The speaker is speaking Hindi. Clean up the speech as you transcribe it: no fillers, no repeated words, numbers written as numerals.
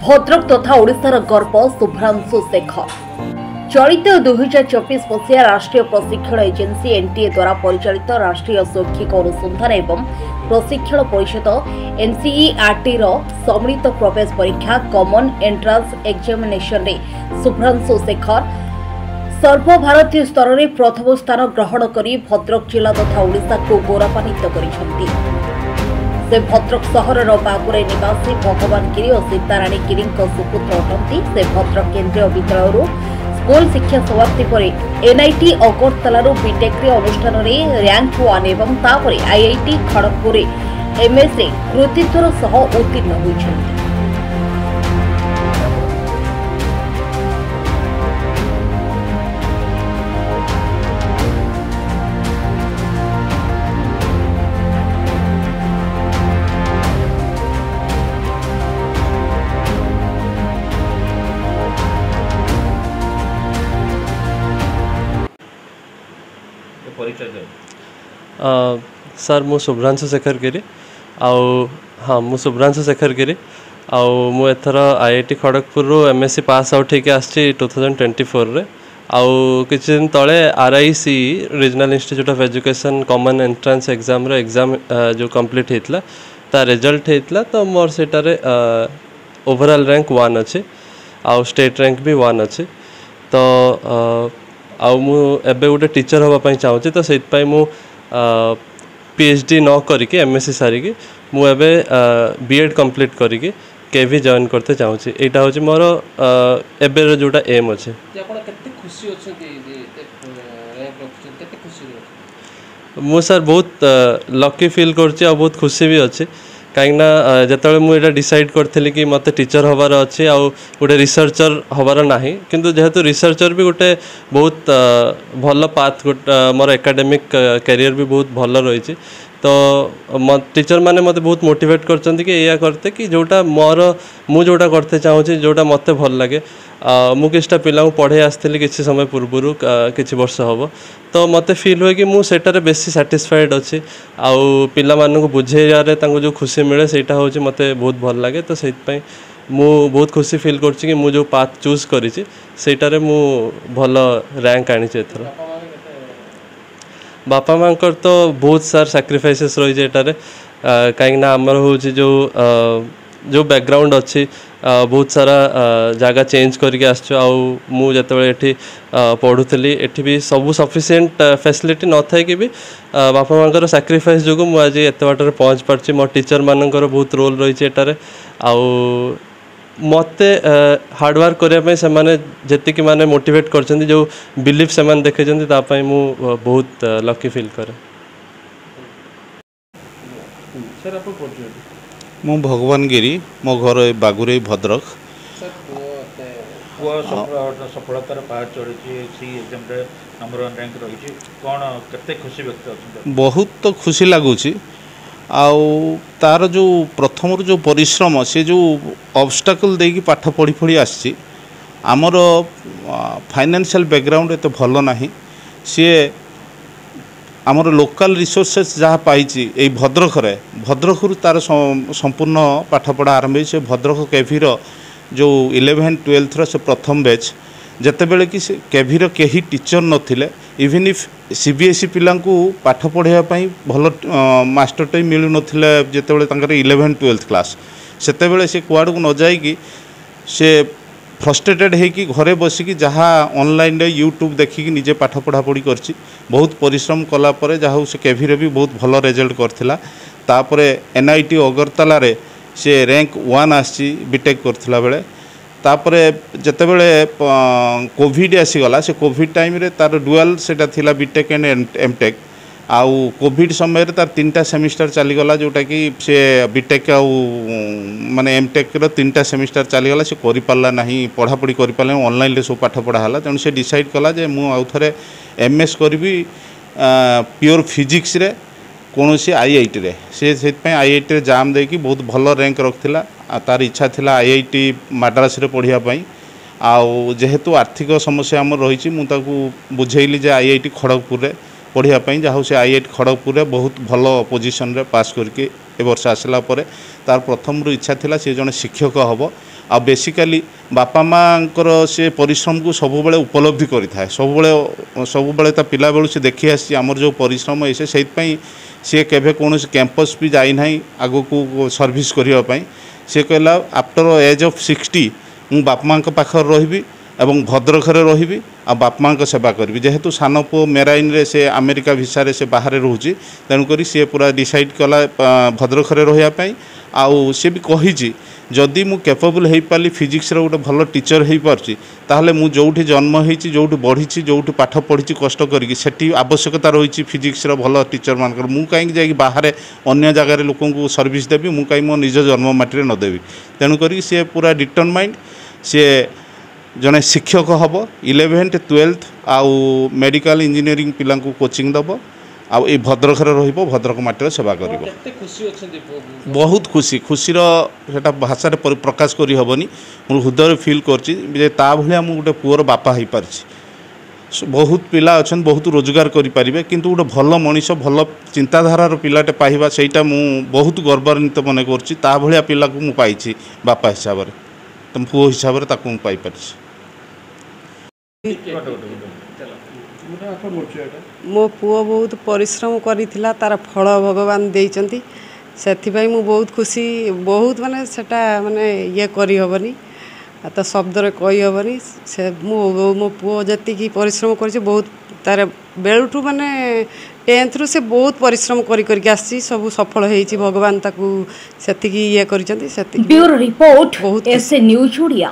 भद्रक तथा ओडिशार गर्व शुभ्रांशु शेखर चलित 2024 मसीहा राष्ट्रीय प्रशिक्षण एजेंसी एनटीए द्वारा परिचालित राष्ट्रीय शैक्षिक अनुसंधान एवं प्रशिक्षण परिषद एनसीईआरटी सम्मिलित प्रवेश परीक्षा कॉमन एंट्रांस एग्जामिनेशन रे शुभ्रांशु शेखर सर्वभारतीय स्तर में प्रथम स्थान ग्रहण कर भद्रक जिला तथा ओडिशा को गौरवान्वित करिसेंती। से भद्रक सहर बागुरे निवासी भगवान गिरी और सीताराणी गिरी सुपुत्र अटंती। से भद्रक केन्द्रीय विद्यालय स्कूल शिक्षा समाप्ति पर एनआईटी अगरतला बीटेक अनुष्ठान में रैंक 1 एवं तापर आईआईटी खड़गपुर एमएस कृतित्वर सह उत्तीर्ण होइछन्ति। सर मु शुभ्रांशु शेखर गिरी हाँ मु शुभ्रांशु शेखर गिरी मु एथर IIT Kharagpur MSc pass out होके आसी 2024 रे किछि दिन तले RIC regional institute of education common entrance exam रे एग्जाम जो कंप्लीट हेतला ता रिजल्ट हेतला तो मोर सेटारे ओवरऑल रैंक 1 अच्छे स्टेट रैंक भी 1 अच्छे तो मु एबे गोटे टीचर होगा चाहूँगी तो से मु पीएचडी न करके एमएससी सारिकी मु एबे बीएड कंप्लीट करके केवी जॉइन करते चाहूँगी। यहाँ हूँ मोर एबे जोटा एम अच्छे। मु सर बहुत लकी फील करछि और बहुत खुशी भी अच्छे कहीं जिते मुझे डिसाइड करी कि मत टीचर हबार अच्छे गोटे रिसर्चर हबार ना किंतु जेहेतु रिसर्चर भी गोटे बहुत भल पाथ मोर एकेडमिक कैरियर भी बहुत भल रही तो टीचर माने मते बहुत मोटिवेट करते कि या करते कि जोटा मोर मु जोटा करते चाहूँगी जोटा मत भल लगे मु किछटा पिला पढ़े आसती किसी समय पूर्व किछि वर्ष हम तो मत फील हुए कि मुझे सेटारे बेसी सैटिस्फाइड अच्छी आउ पिला मानू बुझेयारे जो खुशी मिले सेटा हूँ मत बहुत भल लगे तो से मु बहुत खुशी फील करछि कि मु जो पाथ चूज करिछि सेटारे मु भल रैंक आनी एथर। बापा मांकर तो बहुत सार सैक्रिफाइसेस रही है कहीं आमर हूँ जो बैकग्राउंड अच्छी बहुत सारा जगह चेंज करके आसते पढ़ुली एठी भी सबू सफिशिएंट फैसिलिटी न था कि भी बापा मांकर सैक्रिफाइस जो मुझे एत बाटर पहुँच पार्टी मो टीचर मानकर बहुत रोल रही है मत हार्डवर्क करने से माने जेतिकी माने मोटिवेट करछन्ती जो बिलीफ से माने देखे जंती मु बहुत लकी फील करे। सर आप मु भगवान गिरी मो घर बागुरे भद्रक सफलतार पहाड़ चढ़ी नंबर 1 रैंक रही कौन केते खुशी व्यक्त बहुत तो खुशी लगुच तार जो प्रथम जो परिश्रम से जो ऑब्स्टेकल देकी पाठ पढ़ी पढ़ी आसी आमर फाइनेंशियल बैकग्राउंड एत भल ना सी आमर लोकल रिसोर्सेस जहाँ पाई भद्रक तार संपूर्ण पाठपढ़ा आरंभ से भद्रक केभीर जो 11-12 से प्रथम बैच जितेबले कि केभीर कहीं टीचर नथिले इवन इफ सीबीएसई पिला पाठ पढ़ाई भल मास्टर टाइम मिलू नथिले जितेबले 11-12 क्लास सेतेबले से कुआड़ को न जाइकी से फ्रस्ट्रेटेड होकि घरे बसिकी जहाँ ऑनलाइन रे यूट्यूब देखिकी निजे पाठ पढ़ापढ़ी करछि बहुत परिश्रम कलापर जहाँ से केभीर भी बहुत भल रिजल्ट करथिला तापरे एनआईटी अगरतला रे से रैंक 1 आसी बीटेक करथिला बेले तापरे जितेबले कोविड आसीगला से कोविड टाइम रे तार डुअल सेटा थिला बीटेक एंड एमटेक आउ कोविड समय तार 3टा सेमिस्टर चलीगला जोटा कि से बीटेक आउ माने एमटेक रो 3टा सेमिस्टर चलीगला से करि पारला नाही पढ़ापढ़ी करि पारला ऑनलाइन रे सब पाठ पढ़ा हला तेणु से डिसाइड कला जे मु आउ थरे एमएस करबी प्योर फिजिक्स रे कौन सी आईआईटी रे से आईआईटी रे जाम देकी बहुत भल रैंक रखिला तार इच्छा थिला आईआईटी मद्रास रे पढ़िया आउ जेहेतु आर्थिक समस्या आम रही मुझे बुझेली जे आईआईटी खड़गपुर रे पढ़िया जहाँ से आईआईटी खड़गपुर रे बहुत भल पोजिशन रे पास करके ए वर्ष आसला तार प्रथम इच्छा थिला से जने शिक्षक हम आ बेसिकाली बापा माँकर से परिश्रम को सब बेले उपलब्धि करें सब बेले पिला बेलू से देखी आसी आमर जो परिश्रम है से सी केवे कौन कैंपस भी जाई ना आग को सर्विस करने सी कहला आफ्टर एज ऑफ 60 मु बापा माँ पाखे रही एवं भद्रखरे रही आ बापा माँ सेवा करी जेहेतु सान पु मेराइन रे से अमेरिका भिसा से बाहर रोचे तेणुक सी पूरा डिसाइड कला भद्रखरे रही आउ सी भी कही जदि मु कैपेबल हो पारि फिजिक्स रो गोटे भल टीचर हो पार्ची ताहले मु जोठी जन्म होईची जोठी बढ़ी जोठी पाठ पढ़ी कष्ट करी सेठी आवश्यकता रही फिजिक्स रो भल टीचर मान मु कहीं जाकि बाहर अन्य जगार लोक सर्विस देवी मु कहीं मो निज जन्म माटी नदेवी तेणुक सी पूरा डिटरमाइंड सी जने शिक्षक हम 11th 12th आउ मेडिकल इंजीनियरिंग पिला कोचिंग दब आउ ए भद्रखरे रहिबो भद्रक माटीर सेवा करिबो बहुत खुशी खुशीर सेटा भाषा प्रकाश करी हबनी मो हृदय फील करछि जे ता भलिया मु गोटे पुअर बापा होई पारछि बहुत पिला अछन बहुत रोजगार करि परिबे किंतु गोटे भल मनीष भल चिंताधारार पिलाटे पाइबा सेटा मु बहुत गर्वान्वित मने करछि ता भलिया पिला को मु पाइछि बापा हिसाब रे तुम पुओ हिसाब रे ताकू मु पाइ पारछि मो पुओ बहुत परिश्रम करिथिला तार फल भगवान देइचंती सेथिबाई मु बहुत खुशी बहुत माने सेटा माने ये करी हबनी तो शब्द रे कही हबनी से मो पुओ जति की परिश्रम करिছে बहुत तार बेलुठू माने 10th रु से बहुत परिश्रम करी करी आसी सब सफल हेछि भगवान ताकू सेति की ये करिचंती सेति bureau report S news Odia.